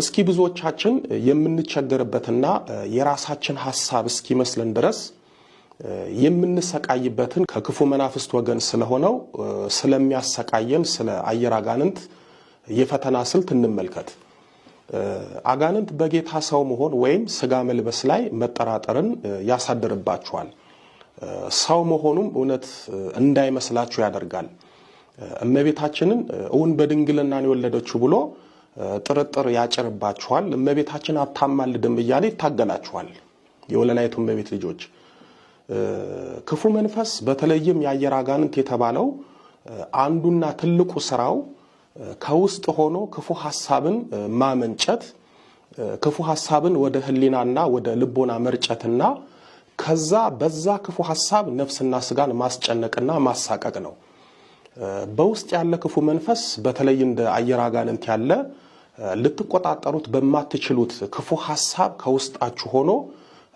እስኪ ብዙዎቻችን የምንቸገርበትና የራሳችን ሐሳብ እስኪመስለን ድረስ የምንሰቃይበትን ከክፉ መናፍስት ወገን ስለሆነው ስለሚያሰቃየን ስለ አየር አጋንንት የፈተና ስልት እንመልከት። አጋንንት በጌታ ሰው መሆን ወይም ስጋ መልበስ ላይ መጠራጠርን ያሳድርባቸዋል። ሰው መሆኑም እውነት እንዳይመስላችሁ ያደርጋል። እመቤታችንን እውን በድንግልና ነው የወለደችው ብሎ ጥርጥር ያጭርባችኋል። እመቤታችን አታማልድም እያለ ይታገላችኋል። የወለላይቱ እመቤት ልጆች ክፉ መንፈስ በተለይም የአየር አጋንንት የተባለው አንዱና ትልቁ ስራው ከውስጥ ሆኖ ክፉ ሐሳብን ማመንጨት፣ ክፉ ሐሳብን ወደ ህሊናና ወደ ልቦና መርጨትና ከዛ በዛ ክፉ ሐሳብ ነፍስና ስጋን ማስጨነቅና ማሳቀቅ ነው። በውስጥ ያለ ክፉ መንፈስ በተለይ እንደ አየር አጋንንት ያለ ልትቆጣጠሩት በማትችሉት ክፉ ሐሳብ ከውስጣችሁ ሆኖ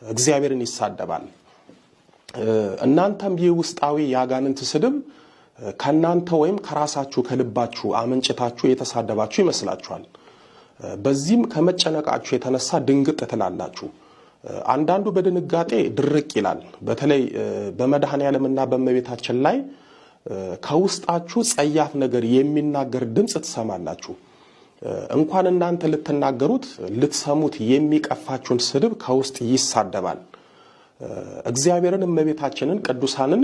እግዚአብሔርን ይሳደባል። እናንተም ይህ ውስጣዊ የአጋንንት ስድብ ከናንተ ወይም ከራሳችሁ ከልባችሁ አመንጭታችሁ የተሳደባችሁ ይመስላችኋል። በዚህም ከመጨነቃችሁ የተነሳ ድንግጥ ትላላችሁ። አንዳንዱ በድንጋጤ ድርቅ ይላል። በተለይ በመድኃኔዓለምና በእመቤታችን ላይ ከውስጣችሁ ጸያፍ ነገር የሚናገር ድምጽ ትሰማላችሁ። እንኳን እናንተ ልትናገሩት ልትሰሙት የሚቀፋችሁን ስድብ ከውስጥ ይሳደባል። እግዚአብሔርን እመቤታችንን ቅዱሳንን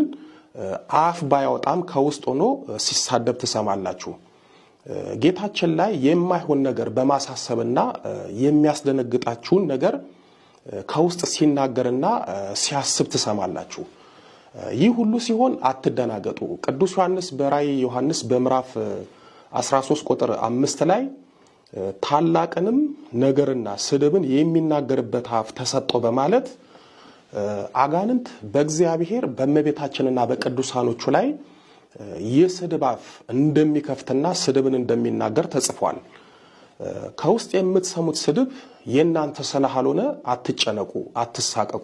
አፍ ባያወጣም ከውስጥ ሆኖ ሲሳደብ ትሰማላችሁ። ጌታችን ላይ የማይሆን ነገር በማሳሰብና የሚያስደነግጣችሁን ነገር ከውስጥ ሲናገርና ሲያስብ ትሰማላችሁ። ይህ ሁሉ ሲሆን አትደናገጡ። ቅዱስ ዮሐንስ በራእየ ዮሐንስ በምዕራፍ 13 ቁጥር 5 ላይ ታላቅንም ነገርና ስድብን የሚናገርበት አፍ ተሰጠው በማለት አጋንንት በእግዚአብሔር በእመቤታችንና በቅዱሳኖቹ ላይ የስድብ አፍ እንደሚከፍትና ስድብን እንደሚናገር ተጽፏል። ከውስጥ የምትሰሙት ስድብ የእናንተ ስላልሆነ አትጨነቁ፣ አትሳቀቁ።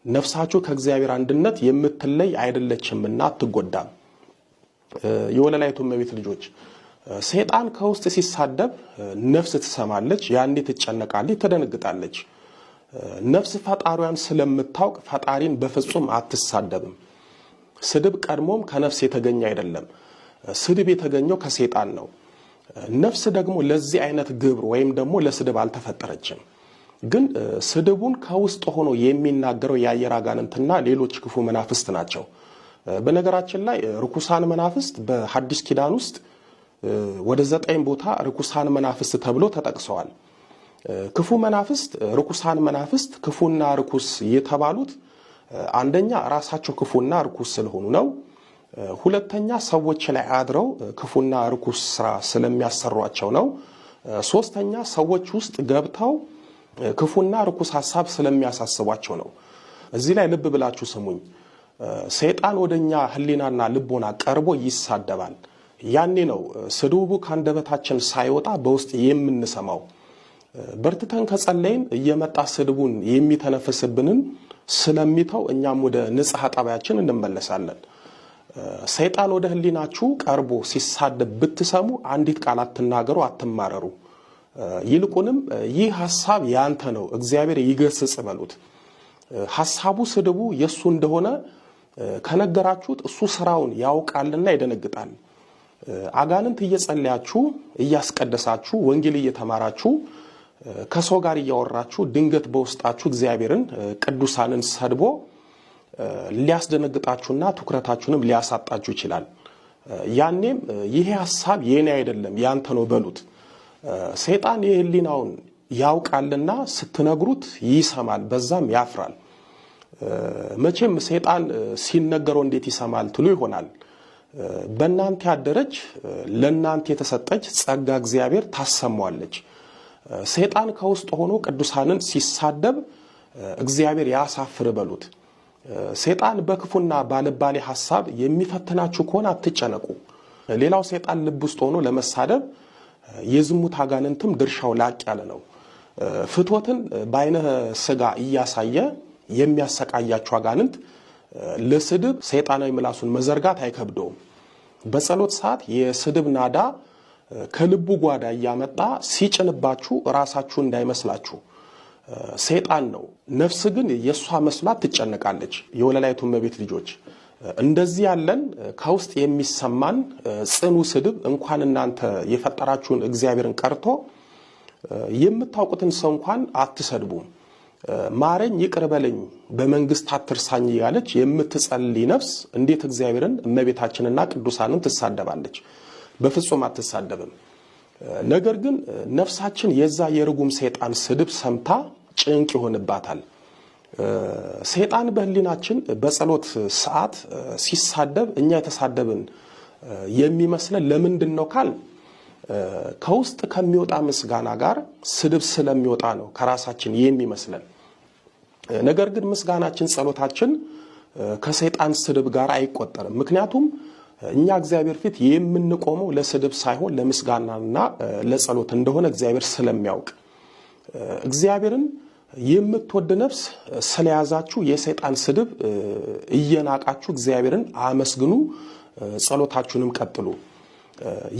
ነፍሳችሁ ከእግዚአብሔር አንድነት የምትለይ አይደለችምና አትጎዳም። የወለላይቱ እመቤት ልጆች ሰይጣን ከውስጥ ሲሳደብ ነፍስ ትሰማለች፣ ያኔ ትጨነቃለች፣ ትደነግጣለች። ነፍስ ፈጣሪዋን ስለምታውቅ ፈጣሪን በፍጹም አትሳደብም። ስድብ ቀድሞም ከነፍስ የተገኘ አይደለም። ስድብ የተገኘው ከሰይጣን ነው። ነፍስ ደግሞ ለዚህ አይነት ግብር ወይም ደግሞ ለስድብ አልተፈጠረችም። ግን ስድቡን ከውስጥ ሆኖ የሚናገረው የአየር አጋንንትና ሌሎች ክፉ መናፍስት ናቸው። በነገራችን ላይ ርኩሳን መናፍስት በሐዲስ ኪዳን ውስጥ ወደ 9 ቦታ ርኩሳን መናፍስት ተብሎ ተጠቅሰዋል። ክፉ መናፍስት፣ ርኩሳን መናፍስት ክፉና ርኩስ የተባሉት አንደኛ ራሳቸው ክፉና ርኩስ ስለሆኑ ነው። ሁለተኛ ሰዎች ላይ አድረው ክፉና ርኩስ ስራ ስለሚያሰሯቸው ነው። ሶስተኛ ሰዎች ውስጥ ገብተው ክፉና ርኩስ ሐሳብ ስለሚያሳስቧቸው ነው። እዚህ ላይ ልብ ብላችሁ ስሙኝ። ሰይጣን ወደኛ ህሊናና ልቦና ቀርቦ ይሳደባል። ያኔ ነው ስድቡ ካንደበታችን ሳይወጣ በውስጥ የምንሰማው። በርትተን ከጸለይን እየመጣ ስድቡን የሚተነፍስብንን ስለሚተው እኛም ወደ ንጽሐ ጠባያችን እንመለሳለን። ሰይጣን ወደ ህሊናችሁ ቀርቦ ሲሳደብ ብትሰሙ አንዲት ቃል አትናገሩ፣ አትማረሩ። ይልቁንም ይህ ሐሳብ ያንተ ነው፣ እግዚአብሔር ይገስጽ በሉት። ሐሳቡ ስድቡ የሱ እንደሆነ ከነገራችሁት እሱ ስራውን ያውቃልና ይደነግጣል። አጋንንት እየጸለያችሁ እያስቀደሳችሁ ወንጌል እየተማራችሁ ከሰው ጋር እያወራችሁ ድንገት በውስጣችሁ እግዚአብሔርን ቅዱሳንን ሰድቦ ሊያስደነግጣችሁና ትኩረታችሁንም ሊያሳጣችሁ ይችላል። ያኔም ይሄ ሐሳብ የኔ አይደለም ያንተ ነው በሉት። ሰይጣን የህሊናውን ያውቃልና ስትነግሩት ይሰማል፣ በዛም ያፍራል። መቼም ሰይጣን ሲነገረው እንዴት ይሰማል ትሉ ይሆናል። በእናንተ ያደረች ለእናንተ የተሰጠች ጸጋ እግዚአብሔር ታሰማዋለች። ሰይጣን ከውስጥ ሆኖ ቅዱሳንን ሲሳደብ እግዚአብሔር ያሳፍር በሉት። ሰይጣን በክፉና ባልባሌ ሐሳብ የሚፈትናችሁ ከሆነ አትጨነቁ። ሌላው ሰይጣን ልብ ውስጥ ሆኖ ለመሳደብ የዝሙት አጋንንትም ድርሻው ላቅ ያለ ነው። ፍትወትን በአይነ ስጋ እያሳየ የሚያሰቃያችሁ አጋንንት ለስድብ ሰይጣናዊ ምላሱን መዘርጋት አይከብደውም። በጸሎት ሰዓት የስድብ ናዳ ከልቡ ጓዳ ያመጣ ሲጭንባችሁ ራሳችሁ እንዳይመስላችሁ ሰይጣን ነው። ነፍስ ግን የሷ መስሏት ትጨነቃለች። የወለላይቱ እመቤት ልጆች እንደዚህ ያለን ከውስጥ የሚሰማን ጽኑ ስድብ እንኳን እናንተ የፈጠራችሁን እግዚአብሔርን ቀርቶ የምታውቁትን ሰው እንኳን አትሰድቡም። ማረኝ ይቅር በለኝ በመንግስት አትርሳኝ ያለች የምትጸልይ ነፍስ እንዴት እግዚአብሔርን እመቤታችንና ቅዱሳንን ትሳደባለች? በፍጹም አትሳደብም። ነገር ግን ነፍሳችን የዛ የርጉም ሰይጣን ስድብ ሰምታ ጭንቅ ይሆንባታል። ሰይጣን በህሊናችን በጸሎት ሰዓት ሲሳደብ እኛ የተሳደብን የሚመስለን ለምንድን ነው ካል ከውስጥ ከሚወጣ ምስጋና ጋር ስድብ ስለሚወጣ ነው ከራሳችን የሚመስለን። ነገር ግን ምስጋናችን ጸሎታችን ከሰይጣን ስድብ ጋር አይቆጠርም። ምክንያቱም እኛ እግዚአብሔር ፊት የምንቆመው ለስድብ ሳይሆን ለምስጋናና ለጸሎት እንደሆነ እግዚአብሔር ስለሚያውቅ እግዚአብሔርን የምትወድ ነፍስ ስለያዛችሁ የሰይጣን ስድብ እየናቃችሁ እግዚአብሔርን አመስግኑ፣ ጸሎታችሁንም ቀጥሉ።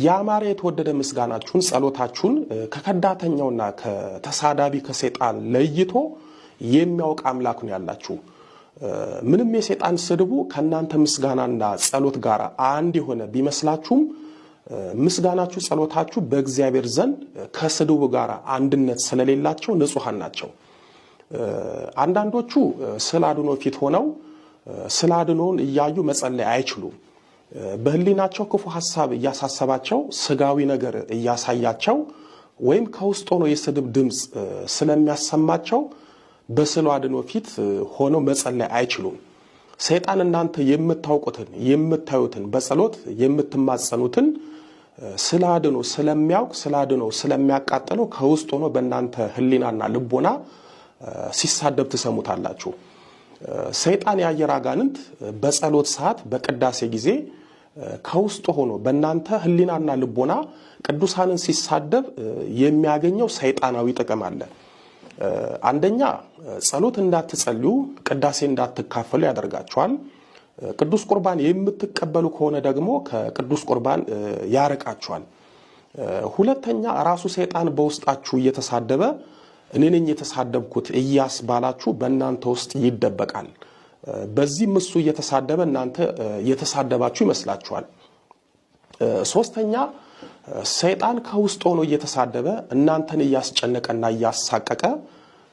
ያማረ የተወደደ ምስጋናችሁን ጸሎታችሁን ከከዳተኛውና ከተሳዳቢ ከሰይጣን ለይቶ የሚያውቅ አምላክ ነው ያላችሁ። ምንም የሰይጣን ስድቡ ከናንተ ምስጋናና ጸሎት ጋር አንድ የሆነ ቢመስላችሁም ምስጋናችሁ ጸሎታችሁ በእግዚአብሔር ዘንድ ከስድቡ ጋር አንድነት ስለሌላቸው ንጹሃን ናቸው። አንዳንዶቹ ስላድኖ ፊት ሆነው ስላድኖን እያዩ መጸለይ አይችሉም። በህሊናቸው ክፉ ሐሳብ እያሳሰባቸው ስጋዊ ነገር እያሳያቸው ወይም ከውስጥ ሆኖ የስድብ ድምጽ ስለሚያሰማቸው በስላድኖ ፊት ሆነው መጸለይ አይችሉም። ሰይጣን እናንተ የምታውቁትን የምታዩትን በጸሎት የምትማጸኑትን ስላድኖ ስለሚያውቅ ስላድኖ ስለሚያቃጥለው ከውስጥ ሆኖ በእናንተ ህሊናና ልቦና ሲሳደብ ትሰሙታላችሁ። ሰይጣን ያየር አጋንንት በጸሎት ሰዓት በቅዳሴ ጊዜ ከውስጥ ሆኖ በእናንተ ህሊናና ልቦና ቅዱሳንን ሲሳደብ የሚያገኘው ሰይጣናዊ ጥቅም አለ። አንደኛ ጸሎት እንዳትጸልዩ ቅዳሴ እንዳትካፈሉ ያደርጋችኋል። ቅዱስ ቁርባን የምትቀበሉ ከሆነ ደግሞ ከቅዱስ ቁርባን ያርቃችኋል። ሁለተኛ ራሱ ሰይጣን በውስጣችሁ እየተሳደበ እኔ ነኝ የተሳደብኩት እያስባላችሁ በእናንተ ውስጥ ይደበቃል። በዚህም እሱ እየተሳደበ እናንተ የተሳደባችሁ ይመስላችኋል። ሶስተኛ ሰይጣን ከውስጥ ሆኖ እየተሳደበ እናንተን እያስጨነቀና እያሳቀቀ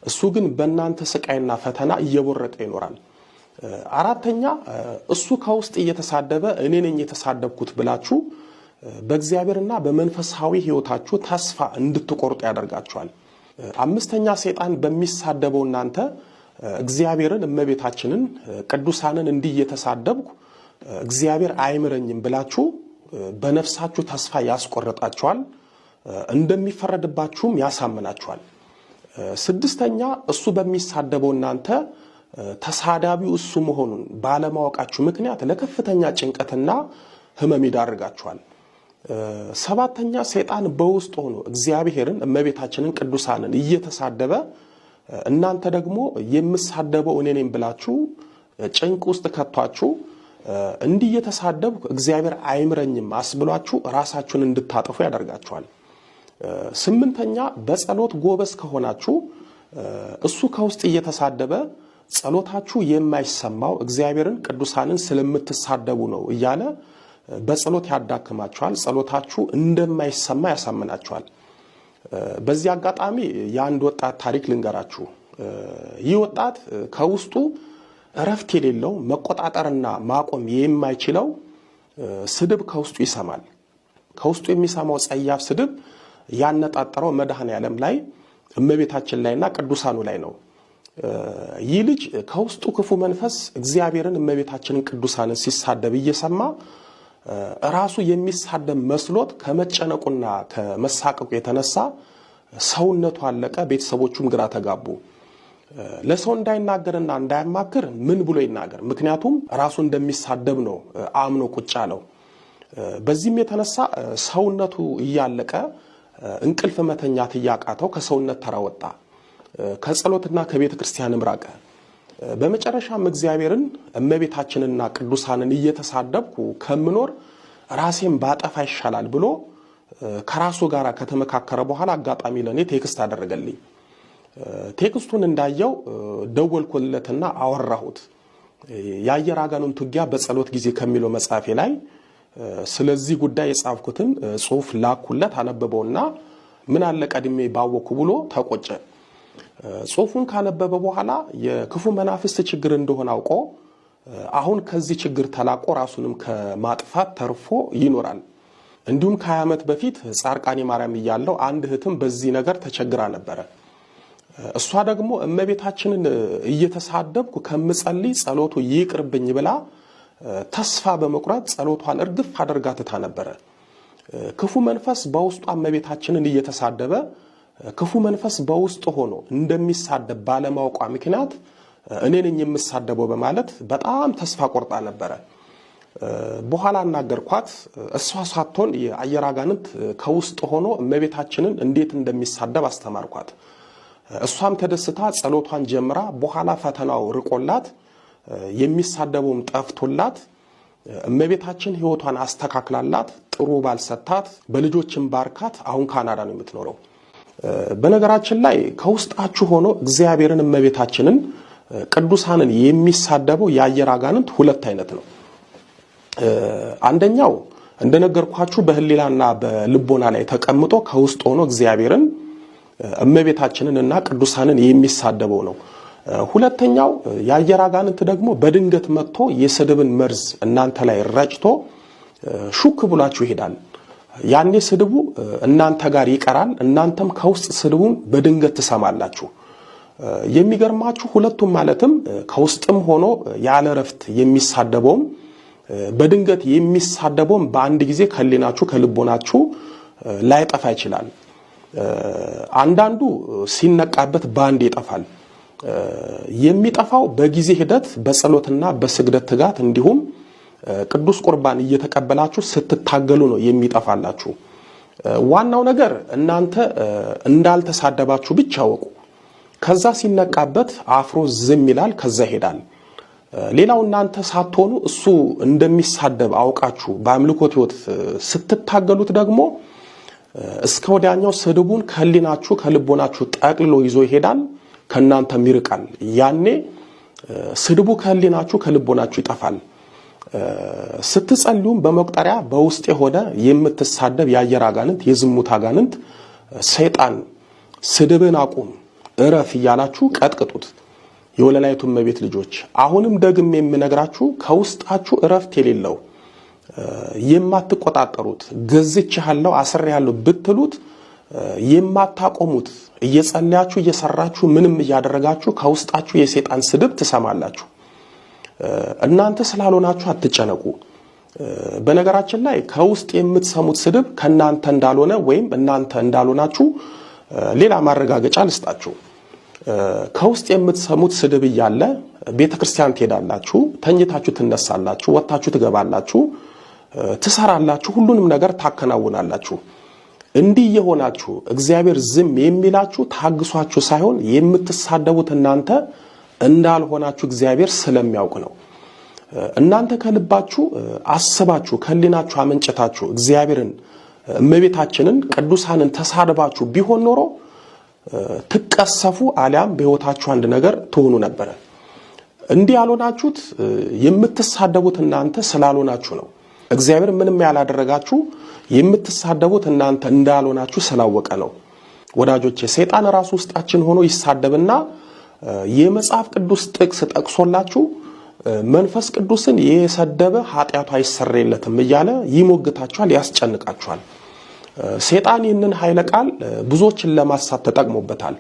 እሱ ግን በእናንተ ስቃይና ፈተና እየቦረቀ ይኖራል። አራተኛ እሱ ከውስጥ እየተሳደበ እኔ ነኝ የተሳደብኩት ብላችሁ በእግዚአብሔርና በመንፈሳዊ ሕይወታችሁ ተስፋ እንድትቆርጡ ያደርጋችኋል። አምስተኛ ሰይጣን በሚሳደበው እናንተ እግዚአብሔርን እመቤታችንን ቅዱሳንን እንዲህ እየተሳደብኩ እግዚአብሔር አይምረኝም ብላችሁ በነፍሳችሁ ተስፋ ያስቆርጣችኋል፣ እንደሚፈረድባችሁም ያሳምናችኋል። ስድስተኛ እሱ በሚሳደበው እናንተ ተሳዳቢው እሱ መሆኑን ባለማወቃችሁ ምክንያት ለከፍተኛ ጭንቀትና ሕመም ይዳርጋችኋል። ሰባተኛ ሰይጣን በውስጥ ሆኖ እግዚአብሔርን እመቤታችንን ቅዱሳንን እየተሳደበ እናንተ ደግሞ የምሳደበው እኔ ነኝ ብላችሁ ጭንቅ ውስጥ ከቷችሁ እንዲህ እየተሳደብኩ እግዚአብሔር አይምረኝም አስብሏችሁ ራሳችሁን እንድታጠፉ ያደርጋችኋል። ስምንተኛ በጸሎት ጎበዝ ከሆናችሁ እሱ ከውስጥ እየተሳደበ ጸሎታችሁ የማይሰማው እግዚአብሔርን ቅዱሳንን ስለምትሳደቡ ነው እያለ በጸሎት ያዳክማችኋል። ጸሎታችሁ እንደማይሰማ ያሳምናችኋል። በዚህ አጋጣሚ የአንድ ወጣት ታሪክ ልንገራችሁ። ይህ ወጣት ከውስጡ እረፍት የሌለው መቆጣጠርና ማቆም የማይችለው ስድብ ከውስጡ ይሰማል። ከውስጡ የሚሰማው ጸያፍ ስድብ ያነጣጠረው መድኃኔዓለም ላይ እመቤታችን ላይና ቅዱሳኑ ላይ ነው። ይህ ልጅ ከውስጡ ክፉ መንፈስ እግዚአብሔርን እመቤታችንን ቅዱሳንን ሲሳደብ እየሰማ ራሱ የሚሳደብ መስሎት ከመጨነቁና ከመሳቀቁ የተነሳ ሰውነቱ አለቀ። ቤተሰቦቹም ግራ ተጋቡ። ለሰው እንዳይናገርና እንዳያማክር ምን ብሎ ይናገር? ምክንያቱም ራሱ እንደሚሳደብ ነው አምኖ ቁጭ አለው። በዚህም የተነሳ ሰውነቱ እያለቀ እንቅልፍ መተኛት እያቃተው ከሰውነት ተራ ወጣ። ከጸሎትና ከቤተ ክርስቲያንም ራቀ። በመጨረሻም እግዚአብሔርን እመቤታችንና ቅዱሳንን እየተሳደብኩ ከምኖር ራሴን ባጠፋ ይሻላል ብሎ ከራሱ ጋር ከተመካከረ በኋላ አጋጣሚ ለኔ ቴክስት አደረገልኝ። ቴክስቱን እንዳየው ደወልኩለትና አወራሁት። የአየር አጋንንት ውጊያ በጸሎት ጊዜ ከሚለው መጽሐፌ ላይ ስለዚህ ጉዳይ የጻፍኩትን ጽሑፍ ላኩለት። አነበበውና ምን አለ ቀድሜ ባወኩ ብሎ ተቆጨ። ጽሑፉን ካነበበ በኋላ የክፉ መናፍስት ችግር እንደሆነ አውቆ አሁን ከዚህ ችግር ተላቆ ራሱንም ከማጥፋት ተርፎ ይኖራል። እንዲሁም ከ20 ዓመት በፊት ጻርቃኔ ማርያም እያለው አንድ እህትም በዚህ ነገር ተቸግራ ነበረ። እሷ ደግሞ እመቤታችንን እየተሳደብኩ ከምጸልይ ጸሎቱ ይቅርብኝ ብላ ተስፋ በመቁረጥ ጸሎቷን እርግፍ አድርጋ ትታ ነበረ። ክፉ መንፈስ በውስጧ እመቤታችንን እየተሳደበ ክፉ መንፈስ በውስጥ ሆኖ እንደሚሳደብ ባለማወቋ ምክንያት እኔ ነኝ የምሳደበው በማለት በጣም ተስፋ ቆርጣ ነበረ። በኋላ እናገርኳት። እሷ ሳትሆን የአየር አጋንንት ከውስጥ ሆኖ እመቤታችንን እንዴት እንደሚሳደብ አስተማርኳት። እሷም ተደስታ ጸሎቷን ጀምራ በኋላ ፈተናው ርቆላት የሚሳደበውም ጠፍቶላት እመቤታችን ሕይወቷን አስተካክላላት ጥሩ ባል ሰጣት፣ በልጆችም ባርካት አሁን ካናዳ ነው የምትኖረው። በነገራችን ላይ ከውስጣችሁ ሆኖ እግዚአብሔርን እመቤታችንን ቅዱሳንን የሚሳደበው የአየር አጋንንት ሁለት አይነት ነው። አንደኛው እንደነገርኳችሁ በህሊናና በልቦና ላይ ተቀምጦ ከውስጥ ሆኖ እግዚአብሔርን እመቤታችንን እና ቅዱሳንን የሚሳደበው ነው። ሁለተኛው የአየር አጋንንት ደግሞ በድንገት መጥቶ የስድብን መርዝ እናንተ ላይ ረጭቶ ሹክ ብላችሁ ይሄዳል። ያኔ ስድቡ እናንተ ጋር ይቀራል። እናንተም ከውስጥ ስድቡን በድንገት ትሰማላችሁ። የሚገርማችሁ ሁለቱም ማለትም ከውስጥም ሆኖ ያለ ረፍት የሚሳደበውም በድንገት የሚሳደበውም በአንድ ጊዜ ከሊናችሁ ከልቦናችሁ ላይጠፋ ይችላል። አንዳንዱ ሲነቃበት ባንድ ይጠፋል። የሚጠፋው በጊዜ ሂደት በጸሎትና በስግደት ትጋት እንዲሁም ቅዱስ ቁርባን እየተቀበላችሁ ስትታገሉ ነው የሚጠፋላችሁ። ዋናው ነገር እናንተ እንዳልተሳደባችሁ ብቻ ወቁ። ከዛ ሲነቃበት አፍሮ ዝም ይላል፣ ከዛ ይሄዳል። ሌላው እናንተ ሳትሆኑ እሱ እንደሚሳደብ አውቃችሁ በአምልኮት ሕይወት ስትታገሉት ደግሞ እስከ ወዲያኛው ስድቡን ከሊናችሁ ከልቦናችሁ ጠቅልሎ ይዞ ይሄዳል፣ ከናንተም ይርቃል። ያኔ ስድቡ ከሊናችሁ ከልቦናችሁ ይጠፋል። ስትጸልዩም በመቁጠሪያ በውስጥ የሆነ የምትሳደብ የአየር አጋንንት የዝሙት አጋንንት ሰይጣን ስድብን አቁም እረፍ እያላችሁ ቀጥቅጡት። የወለላይቱ እመቤት ልጆች አሁንም ደግሜ የምነግራችሁ ከውስጣችሁ እረፍት የሌለው የማትቆጣጠሩት ገዝቻለሁ አስሬያለሁ ብትሉት የማታቆሙት እየጸለያችሁ እየሰራችሁ ምንም እያደረጋችሁ ከውስጣችሁ የሰይጣን ስድብ ትሰማላችሁ። እናንተ ስላልሆናችሁ አትጨነቁ። በነገራችን ላይ ከውስጥ የምትሰሙት ስድብ ከናንተ እንዳልሆነ ወይም እናንተ እንዳልሆናችሁ ሌላ ማረጋገጫ ልስጣችሁ። ከውስጥ የምትሰሙት ስድብ እያለ ቤተክርስቲያን ትሄዳላችሁ፣ ተኝታችሁ ትነሳላችሁ፣ ወጣችሁ ትገባላችሁ፣ ትሰራላችሁ፣ ሁሉንም ነገር ታከናውናላችሁ። እንዲህ የሆናችሁ እግዚአብሔር ዝም የሚላችሁ ታግሷችሁ ሳይሆን የምትሳደቡት እናንተ እንዳልሆናችሁ እግዚአብሔር ስለሚያውቅ ነው። እናንተ ከልባችሁ አስባችሁ ከሊናችሁ አመንጨታችሁ እግዚአብሔርን እመቤታችንን ቅዱሳንን ተሳድባችሁ ቢሆን ኖሮ ትቀሰፉ አሊያም በሕይወታችሁ አንድ ነገር ትሆኑ ነበር። እንዲህ ያልሆናችሁት የምትሳደቡት እናንተ ስላልሆናችሁ ነው። እግዚአብሔር ምንም ያላደረጋችሁ የምትሳደቡት እናንተ እንዳልሆናችሁ ስላወቀ ነው። ወዳጆቼ ሰይጣን ራሱ ውስጣችን ሆኖ ይሳደብና የመጽሐፍ ቅዱስ ጥቅስ ጠቅሶላችሁ መንፈስ ቅዱስን የሰደበ ኃጢአቱ አይሰረይለትም እያለ ይሞግታችኋል፣ ያስጨንቃችኋል። ሰይጣን ይህንን ኃይለ ቃል ብዙዎችን ለማሳት ተጠቅሞበታል።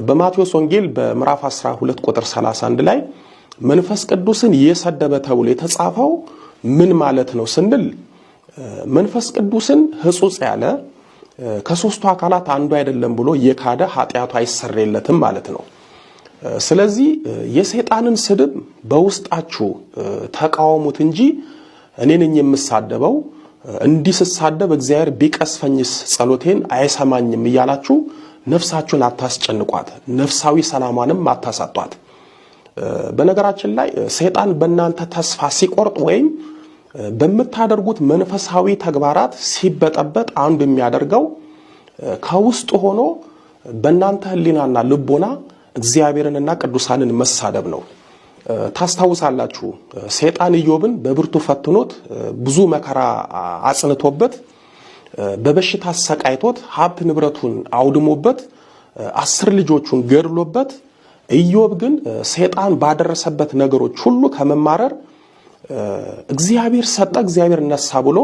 በማቴዎስ ወንጌል በምዕራፍ 12 ቁጥር 31 ላይ መንፈስ ቅዱስን የሰደበ ተብሎ የተጻፈው ምን ማለት ነው ስንል መንፈስ ቅዱስን ሕጹጽ ያለ ከሶስቱ አካላት አንዱ አይደለም ብሎ የካደ ኃጢአቱ አይሰረይለትም ማለት ነው። ስለዚህ የሰይጣንን ስድብ በውስጣችሁ ተቃወሙት እንጂ እኔ ነኝ የምሳደበው እንዲህ ስሳደብ እግዚአብሔር ቢቀስፈኝስ ጸሎቴን አይሰማኝም እያላችሁ ነፍሳችሁን አታስጨንቋት፣ ነፍሳዊ ሰላሟንም አታሳጧት። በነገራችን ላይ ሰይጣን በእናንተ ተስፋ ሲቆርጥ ወይም በመታደርጉት መንፈሳዊ ተግባራት ሲበጠበጥ አንዱ የሚያደርገው ከውስጥ ሆኖ በእናንተ ህሊናና ልቦና እግዚአብሔርንና ቅዱሳንን መሳደብ ነው። ታስታውሳላችሁ ሰይጣን ኢዮብን በብርቱ ፈትኖት ብዙ መከራ አጽንቶበት በበሽታ ሰቃይቶት ሀብት ንብረቱን አውድሞበት 10 ልጆቹን ገድሎበት ኢዮብ ግን ሰይጣን ባደረሰበት ነገሮች ሁሉ ከመማረር እግዚአብሔር ሰጠ እግዚአብሔር ነሳ ብሎ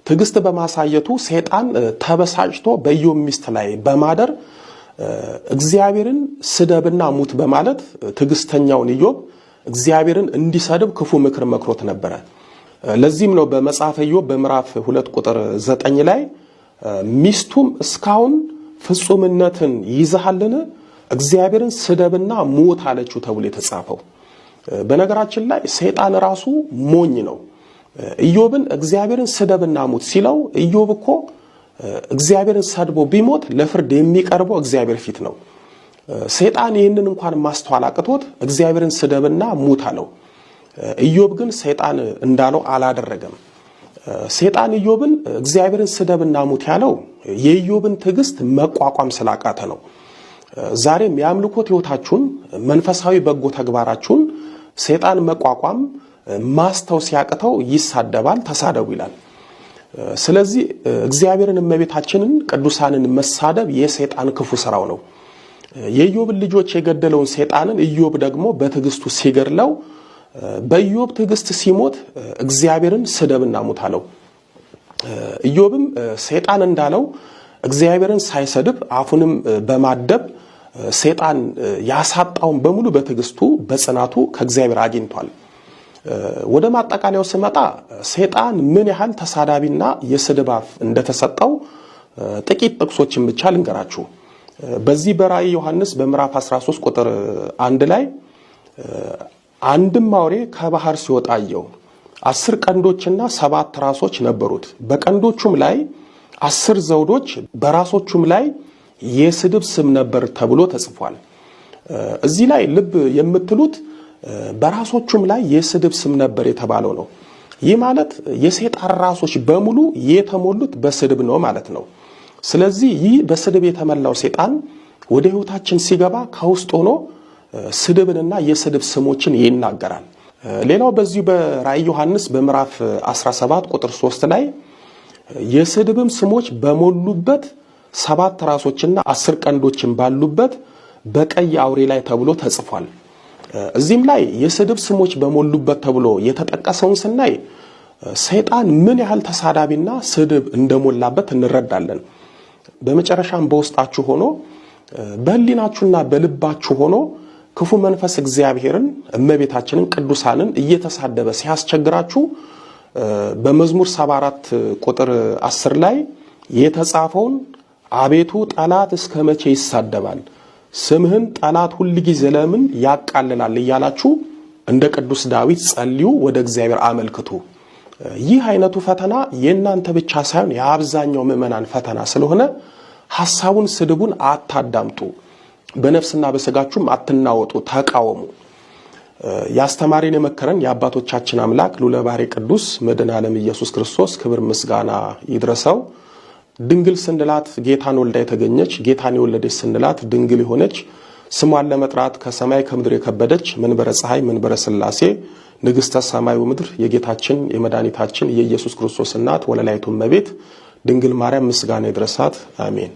ትግስት በማሳየቱ ሰይጣን ተበሳጭቶ በኢዮብ ሚስት ላይ በማደር እግዚአብሔርን ስደብና ሙት በማለት ትግስተኛውን ኢዮብ እግዚአብሔርን እንዲሰድብ ክፉ ምክር መክሮት ነበር። ለዚህም ነው በመጽሐፈ ኢዮብ በምዕራፍ 2 ቁጥር 9 ላይ ሚስቱም እስካሁን ፍጹምነትን ይዘሃልን እግዚአብሔርን ስደብና ሙት አለችው ተብሎ የተጻፈው። በነገራችን ላይ ሰይጣን ራሱ ሞኝ ነው። ኢዮብን እግዚአብሔርን ስደብና ሙት ሲለው ኢዮብ እኮ እግዚአብሔርን ሰድቦ ቢሞት ለፍርድ የሚቀርበው እግዚአብሔር ፊት ነው። ሰይጣን ይህንን እንኳን ማስተዋል አቅቶት እግዚአብሔርን ስደብና ሙት አለው። ኢዮብ ግን ሰይጣን እንዳለው አላደረገም። ሰይጣን ኢዮብን እግዚአብሔርን ስደብና ሙት ያለው የኢዮብን ትግስት መቋቋም ስላቃተ ነው። ዛሬም የአምልኮት ሕይወታችሁን መንፈሳዊ በጎ ተግባራችሁን ሰይጣን መቋቋም ማስተው ሲያቅተው ይሳደባል፣ ተሳደቡ ይላል። ስለዚህ እግዚአብሔርን እመቤታችንን ቅዱሳንን መሳደብ የሰይጣን ክፉ ስራው ነው። የኢዮብን ልጆች የገደለውን ሰይጣንን ኢዮብ ደግሞ በትግስቱ ሲገድለው በኢዮብ ትግስት ሲሞት እግዚአብሔርን ስደብና ሙት አለው። ኢዮብም ሰይጣን እንዳለው እግዚአብሔርን ሳይሰድብ አፉንም በማደብ ሰይጣን ያሳጣውን በሙሉ በትግስቱ በጽናቱ ከእግዚአብሔር አግኝቷል። ወደ ማጠቃለያው ስመጣ ሰይጣን ምን ያህል ተሳዳቢና የስድብ አፍ እንደተሰጠው ጥቂት ጥቅሶችን ብቻ ልንገራችሁ። በዚህ በራእይ ዮሐንስ በምዕራፍ 13 ቁጥር 1 ላይ አንድም አውሬ ከባህር ሲወጣ አየሁ። 10 ቀንዶችና 7 ራሶች ነበሩት። በቀንዶቹም ላይ 10 ዘውዶች በራሶቹም ላይ የስድብ ስም ነበር ተብሎ ተጽፏል። እዚህ ላይ ልብ የምትሉት በራሶቹም ላይ የስድብ ስም ነበር የተባለው ነው። ይህ ማለት የሰይጣን ራሶች በሙሉ የተሞሉት በስድብ ነው ማለት ነው። ስለዚህ ይህ በስድብ የተመላው ሰይጣን ወደ ህይወታችን ሲገባ ከውስጥ ሆኖ ስድብንና የስድብ ስሞችን ይናገራል። ሌላው በዚህ በራእይ ዮሐንስ በምዕራፍ 17 ቁጥር 3 ላይ የስድብም ስሞች በሞሉበት 7 ራሶችና 10 ቀንዶችን ባሉበት በቀይ አውሬ ላይ ተብሎ ተጽፏል። እዚህም ላይ የስድብ ስሞች በሞሉበት ተብሎ የተጠቀሰውን ስናይ ሰይጣን ምን ያህል ተሳዳቢና ስድብ እንደሞላበት እንረዳለን። በመጨረሻም በውስጣችሁ ሆኖ በህሊናችሁና በልባችሁ ሆኖ ክፉ መንፈስ እግዚአብሔርን እመቤታችንን ቅዱሳንን እየተሳደበ ሲያስቸግራችሁ በመዝሙር 74 ቁጥር 10 ላይ የተጻፈውን አቤቱ ጠላት እስከ መቼ ይሳደባል? ስምህን ጠላት ሁሉ ጊዜ ለምን ያቃልላል እያላችሁ እንደ ቅዱስ ዳዊት ጸልዩ፣ ወደ እግዚአብሔር አመልክቱ። ይህ አይነቱ ፈተና የእናንተ ብቻ ሳይሆን የአብዛኛው ምዕመናን ፈተና ስለሆነ ሐሳቡን ስድቡን አታዳምጡ፣ በነፍስና በስጋችሁም አትናወጡ፣ ተቃወሙ። ያስተማረን የመከረን የአባቶቻችን አምላክ ልዑለ ባሕርይ ቅዱስ መድኃኔ ዓለም ኢየሱስ ክርስቶስ ክብር ምስጋና ይድረሰው። ድንግል ስንላት ጌታን ወልዳ የተገኘች ጌታን የወለደች ስንላት ድንግል የሆነች ስሟን ለመጥራት ከሰማይ ከምድር የከበደች መንበረ ፀሐይ መንበረ ሥላሴ ንግሥተ ሰማይ ወምድር የጌታችን የመድኃኒታችን የኢየሱስ ክርስቶስ እናት ወለላይቱ እመቤት ድንግል ማርያም ምስጋና ይድረሳት። አሜን።